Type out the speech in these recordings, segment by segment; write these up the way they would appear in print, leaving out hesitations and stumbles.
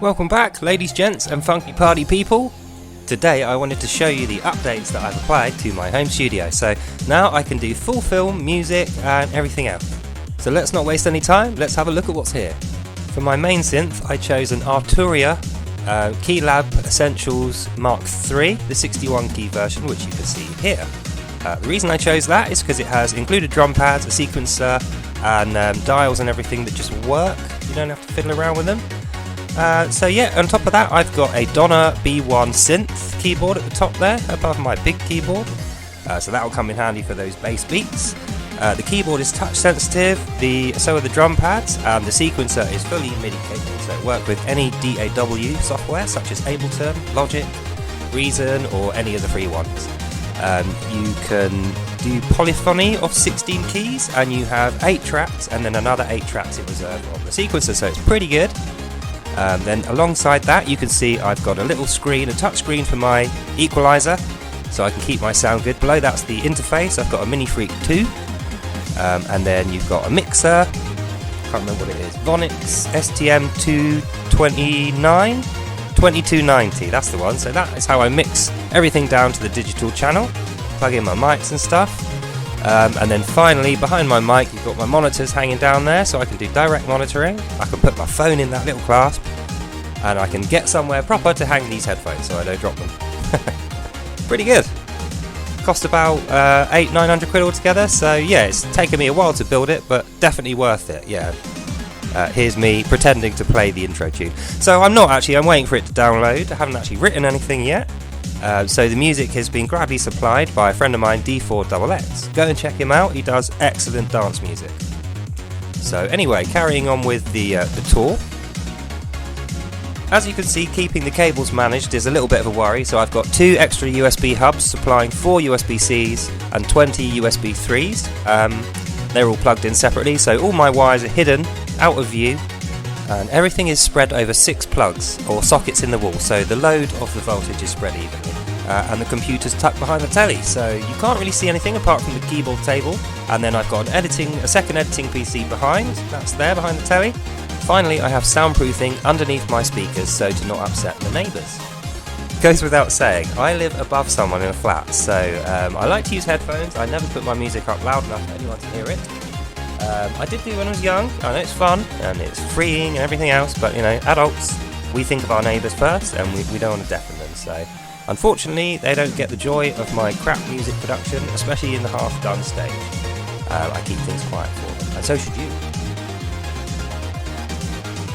Welcome back, ladies, gents and funky party people. Today I wanted to show you the updates that I've applied to my home studio. So now I can do full film, music and everything else. So let's not waste any time, let's have a look at what's here. For my main synth I chose an Arturia Keylab Essentials Mark III, the 61 key version, which you can see here. The reason I chose that is because it has included drum pads, a sequencer and dials and everything that just work. You don't have to fiddle around with them. So yeah, on top of that I've got a Donna B1 synth keyboard at the top there, above my big keyboard. So that will come in handy for those bass beats. The keyboard is touch sensitive, so are the drum pads, and the sequencer is fully MIDI capable, so it works with any DAW software such as Ableton, Logic, Reason or any of the free ones. You can do polyphony of 16 keys, and you have 8 tracks and then another 8 tracks in reserve on the sequencer, so it's pretty good. Then alongside that you can see I've got a little screen, a touch screen for my equalizer, so I can keep my sound good. Below that's the interface, I've got a Mini Freak 2, and then you've got a mixer, can't remember what it is, Vonix STM229, 2290, that's the one. So that is how I mix everything down to the digital channel, plug in my mics and stuff. And then finally, behind my mic, you've got my monitors hanging down there, so I can do direct monitoring. I can put my phone in that little clasp, and I can get somewhere proper to hang these headphones so I don't drop them. Pretty good. Cost about 800-900 quid altogether, so yeah, it's taken me a while to build it, but definitely worth it, yeah. Here's me pretending to play the intro tune. So I'm waiting for it to download. I haven't actually written anything yet. So the music has been gradually supplied by a friend of mine, D4XX. Go and check him out, he does excellent dance music. So anyway, carrying on with the tour. As you can see, keeping the cables managed is a little bit of a worry, so I've got 2 extra USB hubs supplying 4 USB-Cs and 20 USB 3s. They're all plugged in separately, so all my wires are hidden, out of view, and everything is spread over 6 plugs or sockets in the wall, so the load of the voltage is spread evenly. And the computer's tucked behind the telly, so you can't really see anything apart from the keyboard table. And then I've got a second editing PC behind, that's there behind the telly. Finally, I have soundproofing underneath my speakers so to not upset the neighbours. Goes without saying, I live above someone in a flat, so I like to use headphones. I never put my music up loud enough for anyone to hear it. I did do when I was young. I know it's fun and it's freeing and everything else, but you know, adults, we think of our neighbours first and we don't want to deafen them, so unfortunately they don't get the joy of my crap music production, especially in the half done stage. I keep things quiet for them, and so should you.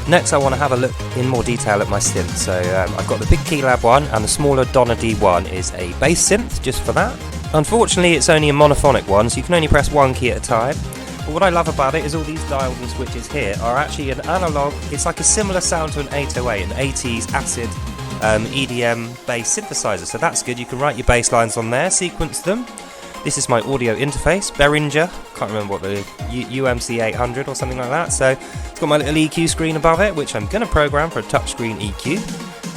Next I want to have a look in more detail at my synth. So I've got the big Keylab one, and the smaller Donna D1 is a bass synth just for that. Unfortunately it's only a monophonic one, so you can only press one key at a time. But what I love about it is all these dials and switches here are actually an analog. It's like a similar sound to an 808, an 80s acid EDM bass synthesizer, so that's good. You can write your bass lines on there, sequence them. This is my audio interface, Behringer, can't remember what the UMC 800 or something like that. So it's got my little EQ screen above it, which I'm going to program for a touchscreen EQ.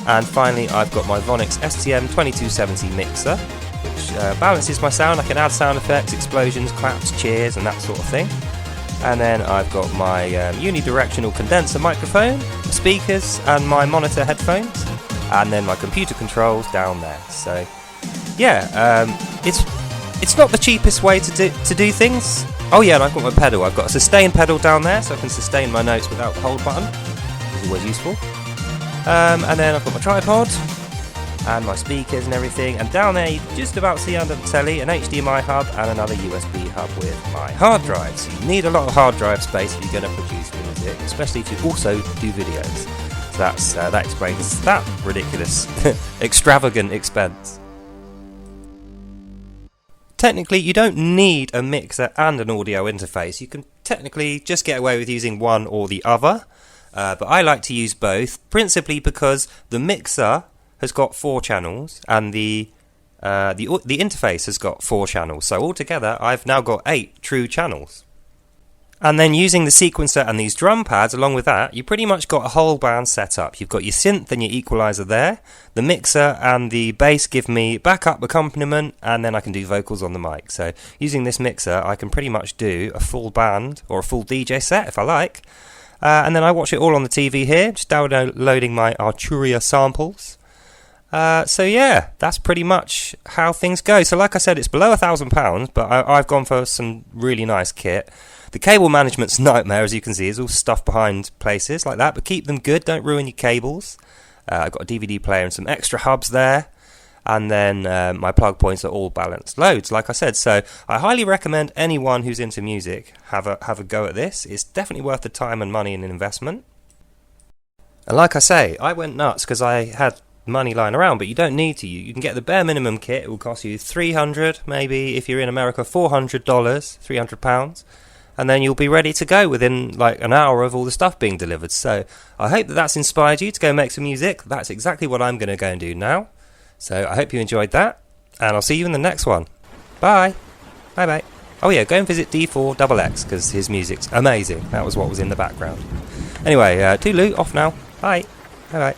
And finally I've got my Vonix STM2270 mixer, which balances my sound. I can add sound effects, explosions, claps, cheers and that sort of thing. And then I've got my unidirectional condenser microphone, speakers and my monitor headphones, and then my computer controls down there. So yeah, it's not the cheapest way to do things. Oh yeah, and I've got my pedal. I've got a sustain pedal down there, so I can sustain my notes without the hold button, which is always useful. And then I've got my tripod and my speakers and everything, and down there you can just about see under the telly an HDMI hub and another USB hub with my hard drive. So you need a lot of hard drive space if you're going to produce music, especially if you also do videos. So that explains that ridiculous, extravagant expense. Technically you don't need a mixer and an audio interface. You can technically just get away with using one or the other, but I like to use both, principally because the mixer has got 4 channels and the interface has got 4 channels, so altogether I've now got 8 true channels. And then using the sequencer and these drum pads along with that, you pretty much got a whole band set up. You've got your synth and your equalizer there, the mixer and the bass give me backup accompaniment, and then I can do vocals on the mic. So using this mixer I can pretty much do a full band or a full DJ set if I like. And then I watch it all on the TV here, just downloading my Arturia samples. So yeah, that's pretty much how things go. So like I said, it's below £1,000, but I've gone for some really nice kit. The cable management's nightmare, as you can see. It's all stuff behind places like that, but keep them good, don't ruin your cables. I've got a DVD player and some extra hubs there. And then my plug points are all balanced loads, like I said. So I highly recommend anyone who's into music have a go at this. It's definitely worth the time and money and an investment. And like I say, I went nuts because I had money lying around, but you don't need to. You can get the bare minimum kit. It will cost you $300, maybe if you're in America, $400, £300, and then you'll be ready to go within like an hour of all the stuff being delivered. So I hope that that's inspired you to go make some music. That's exactly what I'm going to go and do now. So I hope you enjoyed that, and I'll see you in the next one. Bye. Bye-bye. Oh yeah, go and visit D4XX, because his music's amazing. That was what was in the background. Anyway, toodaloo, off now. Bye. Bye-bye.